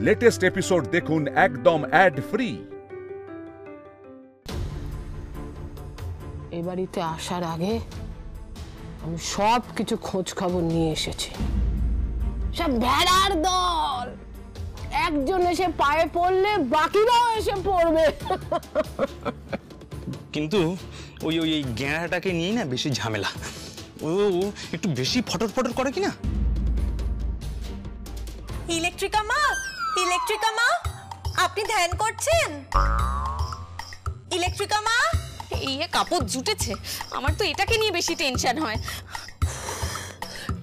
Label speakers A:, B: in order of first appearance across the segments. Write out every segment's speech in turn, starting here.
A: Latest episode দেখুন একদম add free.
B: এই বাড়িতে আসার আগে আমি সব কিছু খোঁজ খবর নিয়ে এসেছি। সব ভেড়ার দল, একজন এসে পায়ে পড়লে বাকিরাও এসে পড়বে।
C: কিন্তু ওই ওই গ্যাঁড়াটাকে নিয়ে না বেশি ঝামেলা। ও একটু বেশি ফটর ফটর করে কিনা।
D: ইলেকট্রিকা মা, ইলেকট্রিকা মা, আপনি ধ্যান করছেন? ইলেকট্রিকা মা,
E: এই কাপড় জুটেছে, আমার তো এটাকে নিয়ে বেশি টেনশন হয়।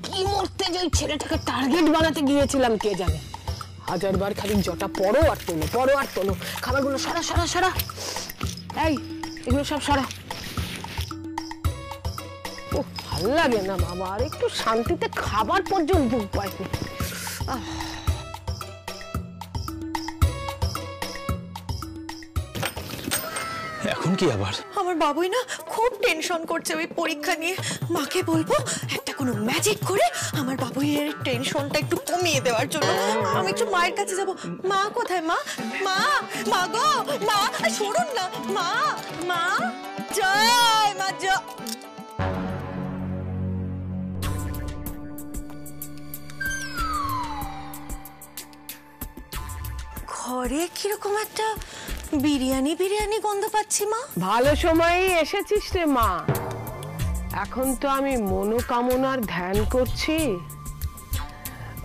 B: কি মরতে যে ওই ছেলেটাকে টার্গেট বানাতে গিয়েছিলাম কে জানে। হাজারবার খালি জটা পড়ো আর তোলো, পড়ো আর তোলো। খাবারগুলো সরা সরা সরা, এই এগুলো সব সরা। ও ভাল লাগে না বাবা, আর একটু শান্তিতে খাবার পর্যন্ত পাইনি।
C: এখন কি আবার?
D: আমার বাবুই না খুব টেনশন করছে ওই পরীক্ষা নিয়ে। মাকে বলবো একটা কোনো ম্যাজিক করে আমার বাবুইয়ের টেনশনটা একটু কমিয়ে দেওয়ার জন্য। আমি একটু মায়ের কাছে যাব। মা কোথায়? মা, মা, মা গো, মা শুনুন না, মা, মা জয় মা জয়। ঘরে কিরকম একটা বিরিয়ানি বিরিয়ানি গন্ধ পাচ্ছি মা।
B: ভালো সময়ই এসেছিস রে মা। এখন তো আমি মনোকামনার ধ্যান করছি।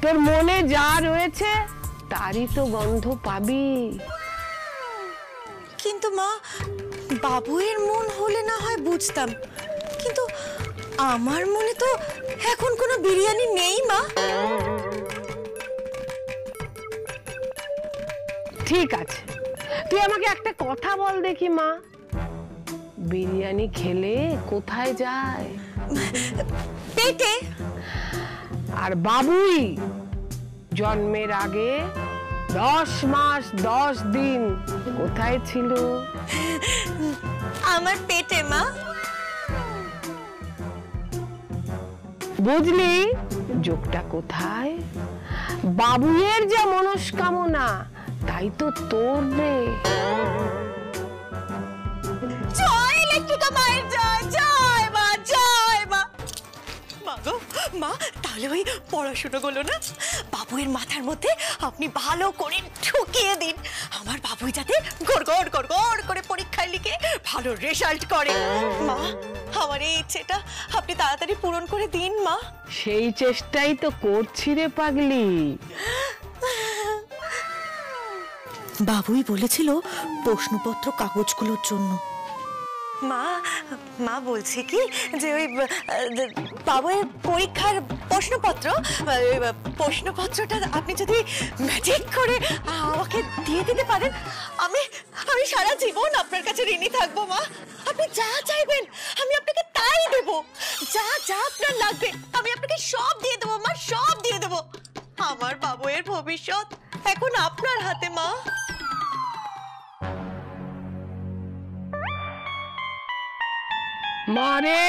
B: তোর মনে যা রয়েছে তারই তো গন্ধ পাবি।
D: কিন্তু মা, বাবুয়ের মন হলে না হয় বুঝতাম, কিন্তু আমার মনে তো এখন কোনো বিরিয়ানি নেই মা।
B: ঠিক আছে, তুই আমাকে একটা কথা বল দেখি মা, বিরিয়ানি খেলে কোথায় যায়?
D: পেটে।
B: আর বাবুই জন্মের আগে 10 মাস 10 দিন কোথায় ছিল?
D: আমার পেটে মা।
B: বুঝলি যোগটা কোথায়? বাবুয়ের যা মনস্কামনা তাই তো তোর রে।
D: জয় ইলেকট্রিকা মায়ের জয়, জয় মা, জয় মা। মা গো মা, তাহলে ওই পড়াশোনাগুলো না বাবুয়ের মাথার মধ্যে আপনি ভালো করে ঢুকিয়ে দিন। আমার বাবুই যাতে গড়গড় গড়গড় করে পরীক্ষায় লিখে ভালো রেজাল্ট করে। মা, আমার এই ইচ্ছেটা আপনি তাড়াতাড়ি পূরণ করে দিন মা।
B: সেই চেষ্টাই তো করছি রে পাগলি।
D: বাবুই বলেছিল প্রশ্নপত্র কাগজগুলোর জন্য। মা, মা বলছে কি যে ওই বাবুয়ের পরীক্ষার প্রশ্নপত্রটা আপনি যদি ম্যাজিক করে আমাকে দিয়ে দিতে পারেন, আমি সারা জীবন আপনার কাছে ঋণী থাকবো মা। আপনি যা চাইবেন আমি আপনাকে তাই দেব। যা যা আপনার লাগবে আমি আপনাকে সব দিয়ে দেবো মা, সব দিয়ে দেবো। আমার বাবুয়ের ভবিষ্যৎ এখন আপনার হাতে মা।
B: মারে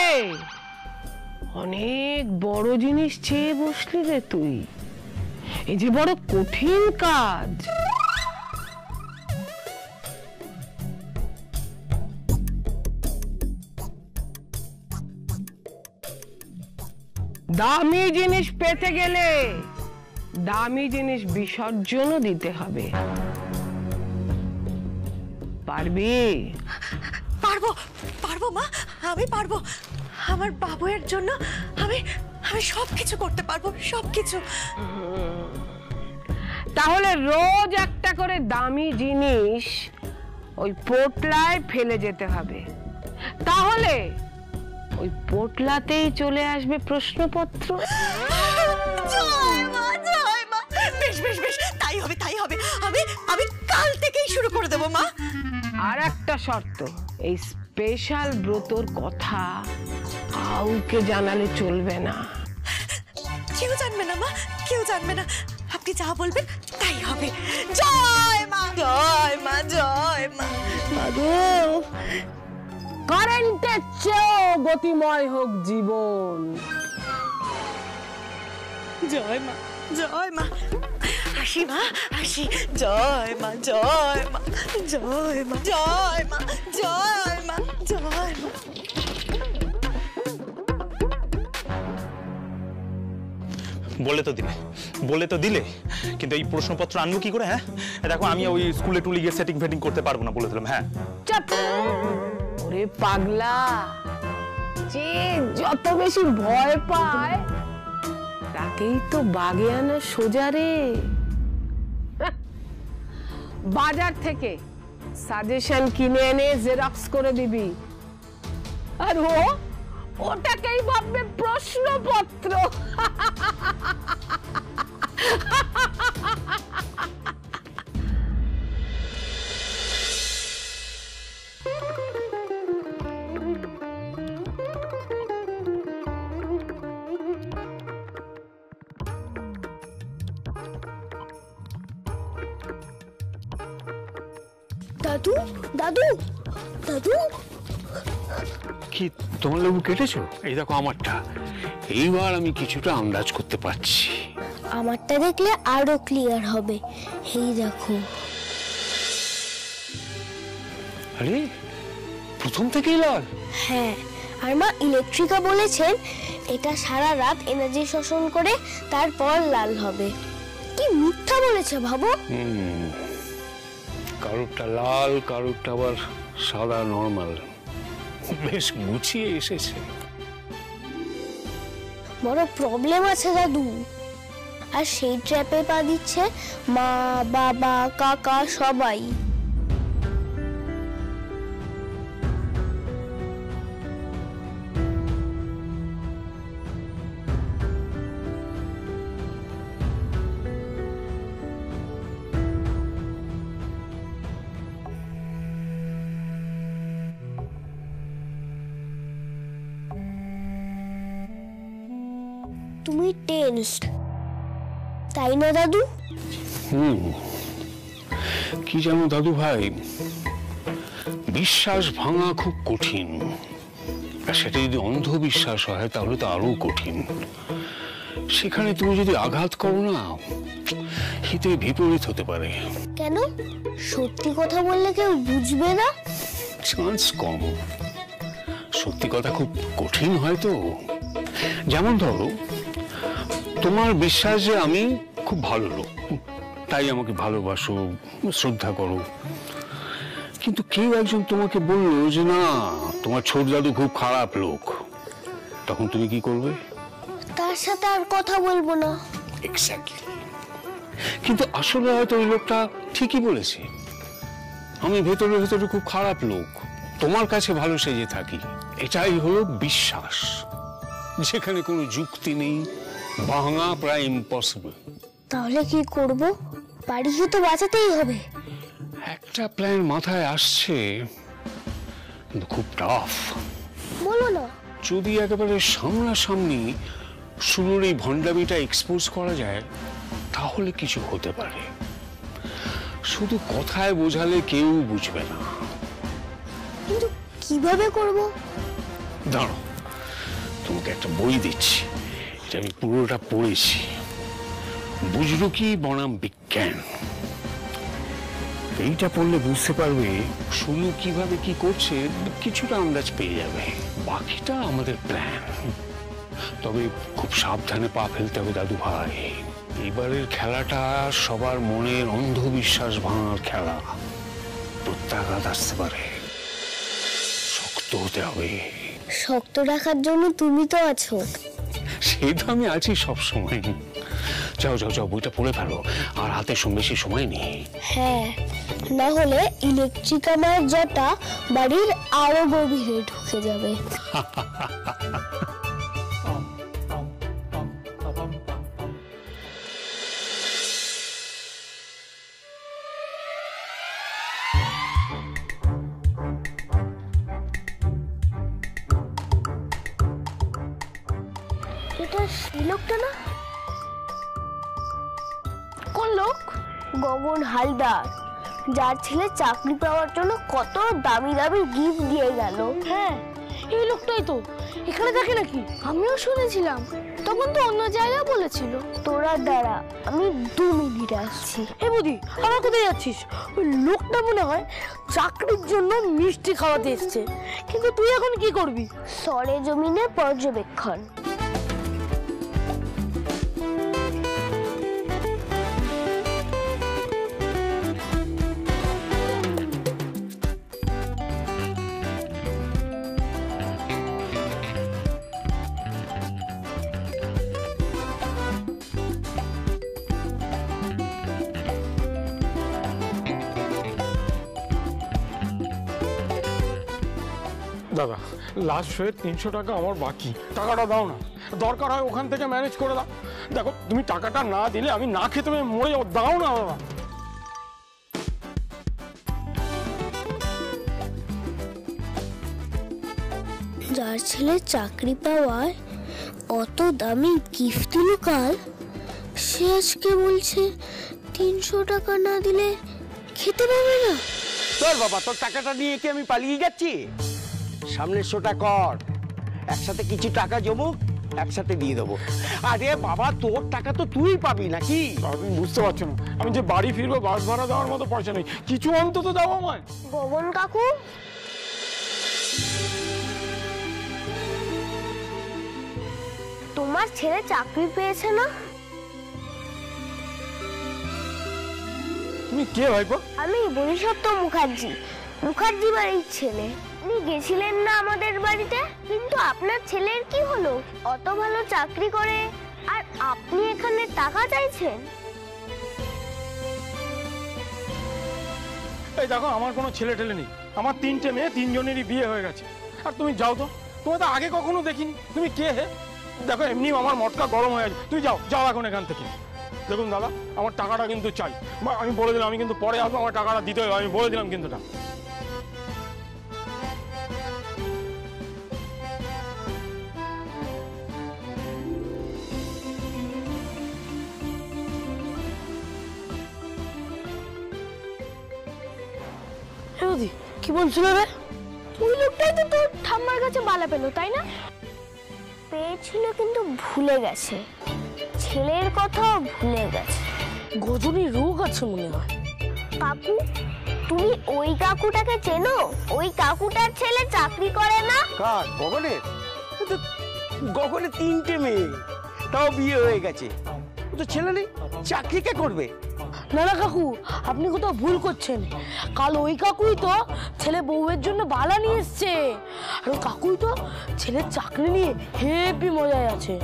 B: অনেক বড় জিনিস চেয়ে বসলি রে তুই। এই যে বড় কঠিন কাজ। দামি জিনিস পেতে গেলে দামি জিনিস বিসর্জনও দিতে হবে। পারবি?
D: পারবো, পারবো মা, আমি পারবো। আমার বাবুয়ের জন্য আমি সবকিছু করতে পারবো, সবকিছু।
B: তাহলে রোজ একটা করে দামি জিনিস ওই পোটলায় ফেলে যেতে হবে। তাহলে ওই পোটলাতেই চলে আসবে প্রশ্নপত্র।
D: জয় মা, জয় মা। বেশ বেশ বেশ, তাই হবে, তাই হবে। আমি কাল থেকেই শুরু করে দেবো মা।
B: আর একটা শর্ত, এই স্পেশাল ব্রতর কথা কাউকে জানালে চলবে না।
D: কেউ জানবে না মা, কেউ জানবে না। আপনি যা বলবেন তাই হবে। জয় মা, জয় মা, জয় মা।
B: মাগো, কারেন্টের চেয়েও গতিময় হোক জীবন।
D: জয় মা, জয় মা। আসি মা, আসি। জয় মা, জয় মা, জয় মা, জয় মা, জয় মা, জয় মা।
C: বলে তো দিলে, কিন্তু এই প্রশ্নপত্র আনবো কি করে? হ্যাঁ দেখো, আমি ওই স্কুলে টুলে গিয়ে সেটিং ফেটিং করতে পারবো না, বলে দিলাম। হ্যাঁ
B: চুপ! ওরে পাগলা, যে যত বেশি ভয় পায় তাকেই তো বাগে আনা সোজা রে। বাজার থেকে সাজেশন কিনে এনে জেরক্স করে দিবি, আর ওটাকেই ভাববে প্রশ্নপত্র।
F: দাদু, দাদু, দাদু,
G: কি তোমার লেবু কেটেছো? এই দেখো আমারটা। এইবার আমি কিছুটা আন্দাজ করতে পারছি।
F: আমারটা দেখলে আরো ক্লিয়ার হবে। এই দেখো।
G: আরে প্রথম থেকেই লাল?
F: হ্যাঁ, আর মা ইলেকট্রিকা বলেছেন এটা সারা রাত এনার্জি শোষণ করে তারপর লাল হবে। কি মিথ্যা বলেছে ভাবো।
G: কারোরটা লাল, কারোরটা আবার সাদা নরমাল। বেশ গুছিয়ে এসেছে।
F: বড় প্রবলেম আছে দাদু। আর সেই ট্র্যাপে পা দিচ্ছে মা, বাবা, কাকা সবাই। তুমি টেনসড, তাই না দাদু?
G: কি জানো দাদু ভাই, বিশ্বাস ভাঙা খুব কঠিন। আর সেটা যদি অন্ধবিশ্বাস হয় তাহলে তো আরো কঠিন। সেখানে তুমি যদি আঘাত করো না, হিতে বিপরীত হতে পারে।
F: কেন? সত্যি কথা বললে কেউ বুঝবে না?
G: চান্স কম। সত্যি কথা খুব কঠিন হয় তো। যেমন ধরো, তোমার বিশ্বাস যে আমি খুব ভালো লোক, তাই আমাকে ভালোবাসো, শ্রদ্ধা করো। কিন্তু কেউ একজন তোমাকে বললো যে না, তোমার ছোট দাদু খুব খারাপ লোক, তখন তুমি কি করবে?
F: তার সাথে আর কথা বলবো না।
G: এক্স্যাক্টলি। কিন্তু আসলে হয়তো ওই লোকটা ঠিকই বলেছে। আমি ভেতরে ভেতরে খুব খারাপ লোক, তোমার কাছে ভালো সেজে থাকি। এটাই হলো বিশ্বাস, যেখানে কোনো যুক্তি নেই, ভাঙা প্রায় ইম্পসিবল।
F: তাহলে কি করব? বাড়িকে তো বাঁচাতেই হবে।
G: একটা প্ল্যান মাথায় আসছে, কিন্তু খুব টাফ।
F: বলো না।
G: যদি একেবারে সামনাসামনি শুরুর এই ভণ্ডামিটা এক্সপোজ করা যায়, তাহলে কিছু হতে পারে। শুধু কথায় বোঝালে কেউ বুঝবে না।
F: কিন্তু কিভাবে করব?
G: দাঁড়ো, তোমাকে একটা বই দিচ্ছি, এটা আমি পুরোটা পড়েছি। বুজরুকি বনাম বিজ্ঞান। এইটা পড়লে বুঝতে পারবে শুরু কিভাবে কি করছে, কিছুটা আন্দাজ পেয়ে যাবে। বাকিটা আমাদের প্ল্যান। তবে খুব সাবধানে পা ফেলতে হবে দাদু ভাই। এবারের খেলাটা সবার মনের অন্ধবিশ্বাস ভাঙার খেলা। প্রত্যাঘাত আসতে পারে, শক্ত হতে হবে।
F: শক্ত রাখার জন্য তুমি তো আছো।
G: সেই তো আমি আছি সবসময়। যাও যাও যাও, বইটা পড়ে ফেলো, আর হাতে বেশি সময় নেই।
F: হ্যাঁ, না হলে ইলেকট্রিক আমার জটা বাড়ির আরো গভীরে ঢুকে যাবে। এটা সেই লোকটা না?
B: কোন লোক?
F: গগন হালদার, যার ছেলে চাকরি পাওয়ার জন্য কত দামি দামি গিফট দিয়ে গেল।
B: হ্যাঁ, এই লোকটাই তো। এখানে থাকে নাকি?
F: আমিও শুনেছিলাম। তখন তো অন্য জায়গায় বলেছিল। তোরা দাঁড়া, আমি 2 মিনিট আসছি।
B: এ বুদি, আমার কোথায় যাচ্ছিস? ওই লোকটা মনে হয় চাকরির জন্য মিষ্টি খাওয়াতে এসছে, কিন্তু তুই এখন কি করবি?
F: সরেজমিনে পর্যবেক্ষণ।
H: দাদা, লাস্ট শোয়ে 300 টাকা আমার বাকি, টাকাটা দাও না। দরকার হয় ওখান থেকে ম্যানেজ করে দাও। দেখো, তুমি টাকাটা না দিলে আমি না খেতে মরে যাবো। দাও না দাদা।
F: যার ছেলে চাকরি পাওয়ায় অত দামি গিফট দিল কাল, সে আজকে বলছে 300 টাকা না দিলে খেতে পাবে না।
I: তোর বাবা, তোর টাকাটা নিয়ে কি আমি পালিয়ে যাচ্ছি? সামনের শোটা কর, একসাথে কিছু টাকা জমুক, একসাথে দিয়ে দেবো। আরে বাবা, তোর টাকা তো তুই পাবি নাকি?
H: তুমি বুঝতে পারছো না, আমি যে বাড়ি ফিরবো বাস ভাড়া দেওয়ার মতো পয়সা নেই। কিছু অন্তত দাও আমায়।
F: গগন কাকু, তোমার ছেলে চাকরি পেয়েছে না?
H: তুমি কে ভাইপো?
F: আমি বরিসত্য মুখার্জি বাড়ির ছেলে। আপনি গেছিলেন না আমাদের বাড়িতে? কিন্তু আপনার ছেলের কি হলো? অত ভালো চাকরি করে আর আপনি এখানে টাকা চাইছেন?
H: এই দেখো, আমার কোনো ছেলে টেলে নেই। আমার 3টে মেয়ে, 3জনেরই বিয়ে হয়ে গেছে। আর তুমি যাও তো, তোমার তো আগে কখনো দেখিনি। তুমি কে হে? দেখো, এমনি আমার মটকা গরম হয়ে আছে। তুমি যাও যাও এখন এখান থেকে। দেখুন দাদা, আমার টাকাটা কিন্তু চাই। আমি বলে দিলাম, আমি কিন্তু পরে আসবো, আমার টাকাটা দিতে হবে। আমি বলে দিলাম কিন্তু না।
B: কি বলছিল রে?
F: ওই লোকটাই তো তোর ঠাম্মার কাছে বালা পেলো, তাই না? পেয়েছিল কিন্তু ভুলে গেছে, ছেলের কথা ভুলে গেছে।
B: গজনী রোগ আছে মনে হয়।
F: কাকু, তুমি ওই কাকুটাকে চেনো? ওই কাকুটার ছেলে চাকরি করে না?
I: কার? গগনের? গগনের 3টে মেয়ে, তাও বিয়ে হয়ে গেছে। ও তো ছেলে নেই, চাকরি কে করবে?
B: না না কাকু, আপনি কোথাও ভুল করছেন। কাল ওই কাকুই তো ছেলে বউয়ের জন্য বালা নিয়ে এসছে, আর ওই কাকুই তো ছেলের চাকরি নিয়ে হেভি মজায় আছে।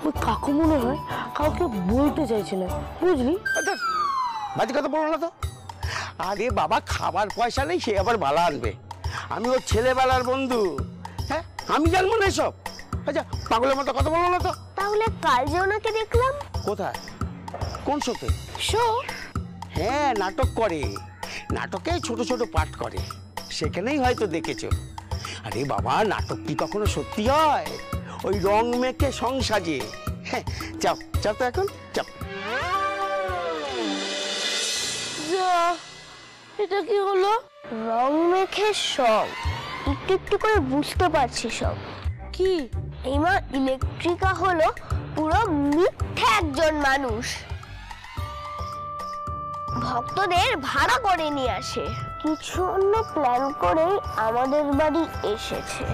B: ওই কাকু মনে হয় কাউকে বলতে চাইছে না, বুঝলি?
I: বাজে কথা বলো না তো। আরে বাবা, খাবার পয়সা নেই, সে আবার বালা আনবে। আমি ওর ছেলেবেলার বন্ধু। হ্যাঁ, আমি জানবো না এসব। আচ্ছা, পাগলের মতো কথা বলো না তো।
F: তাহলে কাল যে ওনাকে দেখলাম।
I: কোথায়? কোন শোতে?
F: শো?
I: হ্যাঁ, নাটক করে। নাটকে ছোট ছোট পাঠ করে, সেখানেই হয়তো দেখেছো। আরে বাবা, নাটক কি কখনো সত্যি হয়? ওই রং মেখে সং সাজে। হ্যাঁ, যাও যাও তো এখন, যাও।
B: এটা কি হলো?
F: রং মেখে সব একটু একটু করে বুঝতে পারছি সব।
B: কি?
F: এই মা ইলেকট্রিকা হলো পুরো মিথ্যে একজন মানুষ। ভক্তদের ভাড়া করে নিয়ে আসে, কিছু অন্য প্ল্যান করে আমাদের বাড়ি এসেছে।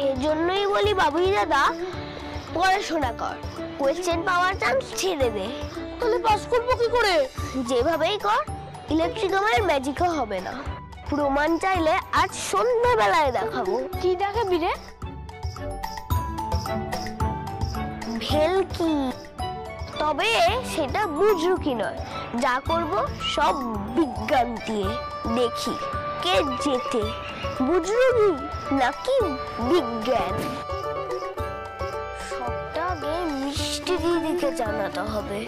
F: এজন্যই বলি বাবুই দাদা, পড়াশোনা কর, কোয়েশ্চেন পাওয়ার চান্স ছেড়ে দে।
B: তাহলে পাস করবো কি করে?
F: যেভাবেই কর, ইলেকট্রিক আমার ম্যাজিকও হবে না। প্রমাণ চাইলে আজ সন্ধ্যাবেলায় দেখাবো।
B: কি দেখাবি রে?
F: ভেলকি। তবে সেটা বুঝরুকি নয়, যা করব সব বিজ্ঞান দিয়ে। দেখি কে জেতে, বুঝরুকি নাকি বিজ্ঞান। সবটা আগে মিষ্টি দিদিকে জানাতে হবে।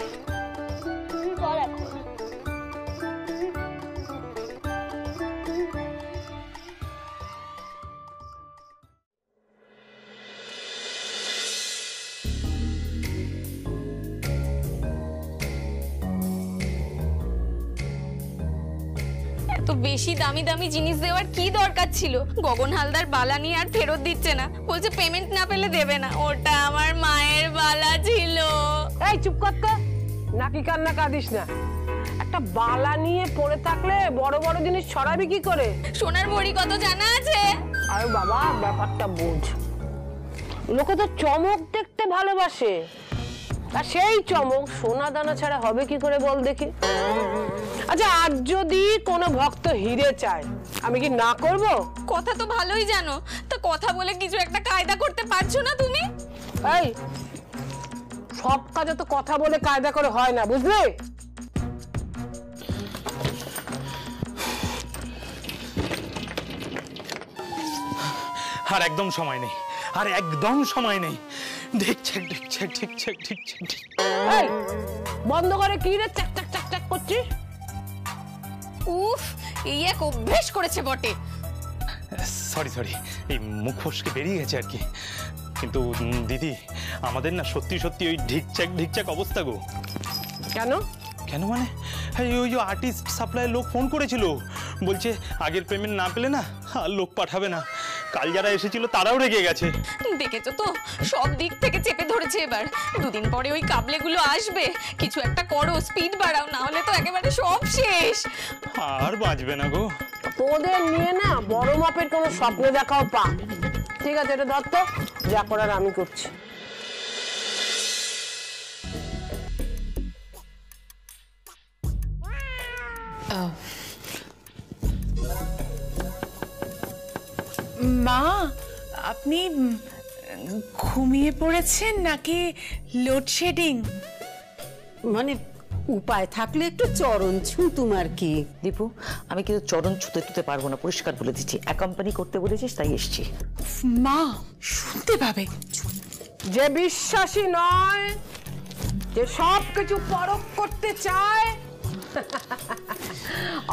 F: কর এখন।
E: এত বেশি দামি দামি জিনিস দেওয়ার কি দরকার ছিল? গগন হালদার বালা নিয়ে আর ফেরত দিচ্ছে না, বলছে পেমেন্ট না পেলে দেবে না। ওটা আমার মায়ের বালা ছিল।
B: এই চুপ কর তো, নাকি কান্না কাঁদিস না। একটা বালা নিয়ে পড়ে থাকলে বড় বড় জিনিস ছড়াবি কি করে?
E: সোনার ভরি কত জানা আছে?
B: আরে বাবা, ব্যাপারটা বোঝ। লোকে তো চমক দেখতে ভালোবাসে, আর সেই চমক সোনা দানা ছাড়া হবে কি করে বল দেখি? আচ্ছা, আজ যদি কোনো ভক্ত হিরে চায়, আমি কি না করব?
E: কথা তো ভালোই জানো, তো কথা বলে কিছু একটা কায়দা করতে পারছো না তুমি?
B: এই, সব কাজে তো কথা বলে কায়দা করে হয় না, বুঝলে?
C: আর একদম সময় নেই, আর একদম সময় নেই। ঢিকছাক ঢিকছাক ঢিকছাক ঢিকছাক।
B: এই, বন্ধ করে কি রে চাক চাক চাক চাক করছিস?
E: উফ, এই এক অভ্যেস করেছে বটে।
C: সরি সরি, এই মুখ ফসকে বেরিয়ে গেছে আর কি। কিন্তু দিদি, আমাদের না সত্যি সত্যি ওই ঢিকছাক ঢিকছাক অবস্থা গো।
B: কেন?
C: কেন মানে, ওই যে আর্টিস্ট সাপ্লাই লোক ফোন করেছিল, বলছে আগের পেমেন্ট না পেলে না আর লোক পাঠাবে না। কাল যারা এসেছিল তারাও রেগে গেছে।
E: দেখেছো তো, সব দিক থেকে চেপে ধরেছে এবার। দুদিন পরে ওই কাবলেগুলো আসবে, কিছু একটা করো, স্পিড বাড়াও, না হলে তো একেবারে সব শেষ।
C: আর বাঁচবে না গো।
B: তোদের নিয়ে না বড় মাপের কোনো স্বপ্ন দেখাও পা। ঠিক আছে, এটা ধর তো, যা করার আমি করছি।
J: মা, আপনি ঘুমিয়ে পড়েছেন নাকি লোডশেডিং?
K: মানে উপায় থাকলে একটু চরণ ছু, তোমার কি?
L: দীপু, আমি কিন্তু চরণ ছুতে টুতে পারবো না, পরিষ্কার বলে দিচ্ছি। অ্যাকম্পানি করতে বলেছিস তাই এসছি।
J: মা শুনতে পাবে।
B: যে বিশ্বাসী নয়, যে সব কিছু পরখ করতে চায়,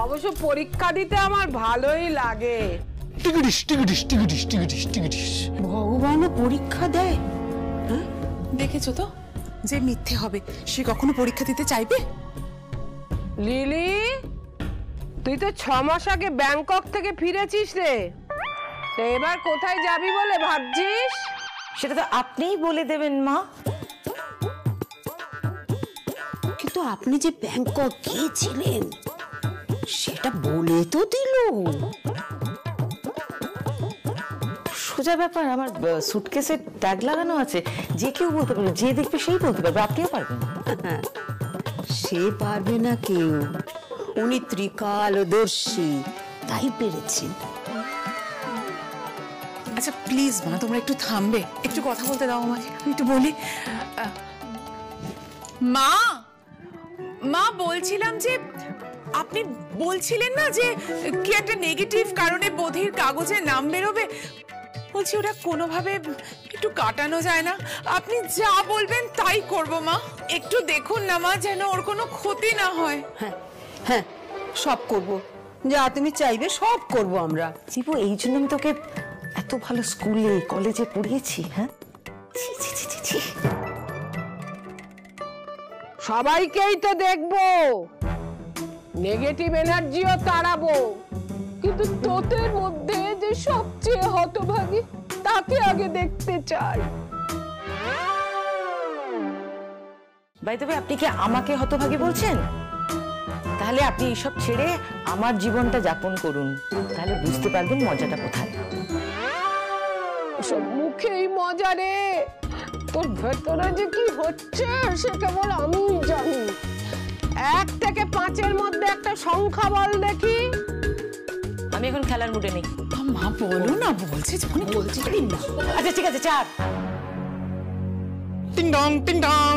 B: অবশ্য পরীক্ষা দিতে আমার ভালোই লাগে।
G: টিকিটিস টিকিটিস টিকিটিস টিকিটিস টিকিটিস।
K: ভগবানও পরীক্ষা দেয়?
J: দেখেছো তো, যে মিথ্যে হবে সে কখনো পরীক্ষা দিতে চাইবে?
B: লিলি, তুই তো 6 মাস আগে ব্যাংকক থেকে ফিরেছিস রে, তো এবার কোথায় যাবি বলে ভাবছিস?
L: সেটা তো আপনিই বলে দেবেন মা।
K: কিন্তু আপনি যে ব্যাংকক গিয়েছিলেন সেটা বলে তো দিল।
L: সোজা ব্যাপার, আমার সুটকেসে ট্যাগ লাগানো আছে, যে কেউ বলতে পারবে, যে দেখবে সেই বলতে পারবে, আপনিও পারবেন।
K: সে পারবে না কেউ, উনি ত্রিকালদর্শী, তাই পেরেছেন।
J: আচ্ছা প্লিজ মা, তোমরা একটু থামবে, একটু কথা বলতে দাও আমাকে, আমি একটু বলি। মা, মা বলছিলাম যে আপনি বলছিলেন না যে কি একটা নেগেটিভ কারণে বধির কাগজে নাম বেরোবে, বলছি ওটা কোনোভাবে একটু কাটানো যায় না? আপনি যা বলবেন তাই করব মা, একটু দেখুন না মা, যেন ওর কোনো ক্ষতি না হয়।
K: হ্যাঁ হ্যাঁ, সব করব, যা তুমি চাইবে সব করব আমরা।
L: দীপু, এই জন্য আমি তোকে এত ভালো স্কুলে কলেজে পড়িয়েছি। হ্যাঁ,
B: সবাইকেই তো দেখবো, নেগেটিভ এনার্জিও তাড়াবো, কিন্তু তোদের মধ্যে যে সবচেয়ে হতভাগী তাকে আগে দেখতে চাই।
L: বাই দ্য ওয়ে, আপনি কি আমাকে হতভাগী বলছেন? তাহলে আপনি এইসব ছেড়ে আমার জীবনটা যাপন করুন, তাহলে বুঝতে পারবেন মজাটা কোথায়।
B: সব মুখেই মজা রে, তোর ভেতরে যে কি হচ্ছে সে কেবল আমিই জানি। 1 থেকে 5-এর মধ্যে একটা সংখ্যা বল দেখি।
L: আমি এখন খেলার মুডে নেই।
J: মা বলো না, বলছে যখন বলছি।
L: আচ্ছা ঠিক আছে, 4।
C: টিং ডং টিং ডং।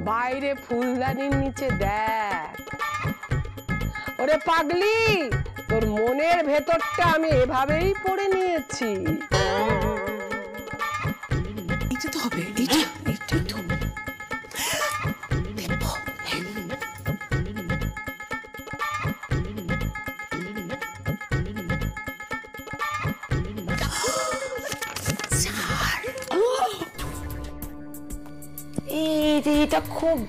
B: বাইরে ফুলদানির নিচে দেখ। ওরে পাগলি, তোর মনের ভেতরটা আমি এভাবেই পড়ে নিয়েছি।
J: এটা তো হবে, এটা তো
L: এটা খুব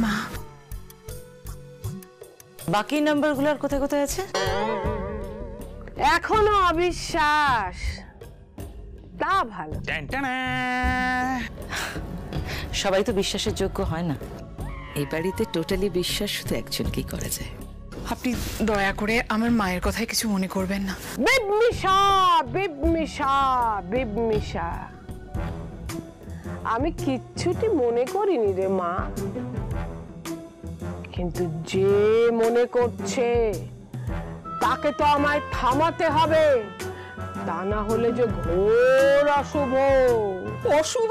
J: মা,
L: বাকি নাম্বারগুলোর কোথায় কোথায় আছে?
B: এখনো অবিশ্বাস, তা ভালো।
L: সবাই তো বিশ্বাসের যোগ্য হয় না। এই বাড়িতে টোটালি বিশ্বাস শুধু একজনকেই করা যায়।
J: আপনি দয়া করে আমার মায়ের কথায় কিছু মনে করবেন না।
B: বিবমিশা, বিবমিশা, বিবমিশা, আমি কিচ্ছুটি মনে করিনি রে মা, কিন্তু যে মনে করছে তাকে তো আমায় থামাতে হবে, তা না হলে যে ঘোর অশুভ।
K: অশুভ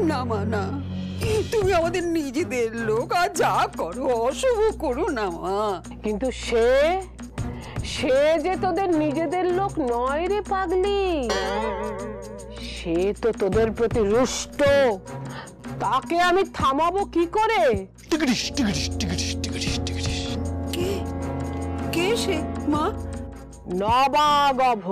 K: না মা, না, তুমি আমাদের নিজেদের লোক, আর যা করো অশুভ করো না মা।
B: কিন্তু সে যে তোদের নিজেদের লোক নয় রে পাগলি, সে তো তোদের প্রতি রুষ্ট, তাকে আমি থামাবো কি করে?
K: কে সে মা?
B: নবাগভ,